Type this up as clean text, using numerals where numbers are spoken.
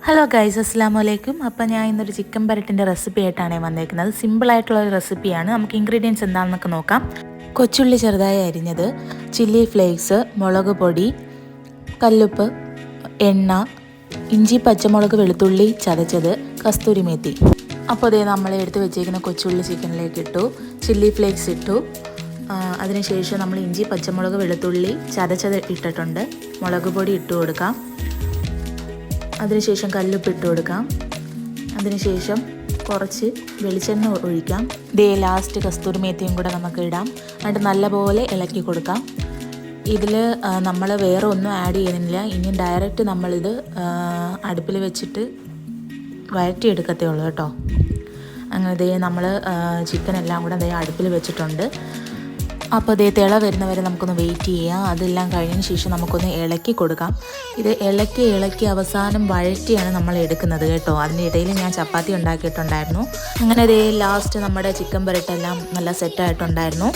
Hello guys, അസ്സലാമു അലൈക്കും. അപ്പോൾ ഞാൻ ഇന്നൊരു ചിക്കൻ പരട്ടിൻ്റെ റെസിപ്പി ആയിട്ടാണ് വന്നേക്കുന്നത്. സിമ്പിളായിട്ടുള്ളൊരു റെസിപ്പിയാണ്. നമുക്ക് ഇൻഗ്രീഡിയൻസ് എന്താണെന്നൊക്കെ നോക്കാം. കൊച്ചുള്ളി ചെറുതായി അരിഞ്ഞത്, ചില്ലി ഫ്ലേക്സ്, മുളക് പൊടി, കല്ലുപ്പ്, എണ്ണ, ഇഞ്ചി പച്ചമുളക് വെളുത്തുള്ളി ചതച്ചത്, കസ്തൂരി മേത്തി. അപ്പോൾ അതേ നമ്മൾ എടുത്ത് വെച്ചേക്കുന്ന കൊച്ചുള്ളി ചിക്കനിലേക്ക് ഇട്ടു, ചില്ലി ഫ്ലേക്സ് ഇട്ടു. അതിനുശേഷം നമ്മൾ ഇഞ്ചി പച്ചമുളക് വെളുത്തുള്ളി ചതച്ചത് ഇട്ടിട്ടുണ്ട്. മുളക് പൊടി ഇട്ട് കൊടുക്കാം. അതിനുശേഷം കല്ലുപ്പ് ഇട്ട് കൊടുക്കാം. അതിനുശേഷം കുറച്ച് വെളിച്ചെണ്ണ ഒഴിക്കാം. ലാസ്റ്റ് കസ്തൂരി മേത്തിയും കൂടെ നമുക്ക് ഇടാം. എന്നിട്ട് നല്ലപോലെ ഇളക്കി കൊടുക്കാം. ഇതിൽ നമ്മൾ വേറെ ഒന്നും ആഡ് ചെയ്യുന്നില്ല. ഇനി ഡയറക്റ്റ് നമ്മളിത് അടുപ്പിൽ വെച്ചിട്ട് വഴറ്റിയെടുക്കത്തേ ഉള്ളൂ കേട്ടോ. അങ്ങനെ നമ്മൾ ചിക്കൻ എല്ലാം കൂടെ അടുപ്പിൽ വെച്ചിട്ടുണ്ട്. അപ്പോൾ തിള വരുന്നവരെ നമുക്കൊന്ന് വെയിറ്റ് ചെയ്യാം. അതെല്ലാം കഴിഞ്ഞതിന് ശേഷം നമുക്കൊന്ന് ഇളക്കി കൊടുക്കാം. ഇത് ഇളക്കി അവസാനം വഴറ്റിയാണ് നമ്മൾ എടുക്കുന്നത് കേട്ടോ. അതിൻ്റെ ഇടയിൽ ഞാൻ ചപ്പാത്തി ഉണ്ടാക്കിയിട്ടുണ്ടായിരുന്നു. അങ്ങനെ ലാസ്റ്റ് നമ്മുടെ ചിക്കൻ പരട്ടെല്ലാം നല്ല സെറ്റായിട്ടുണ്ടായിരുന്നു.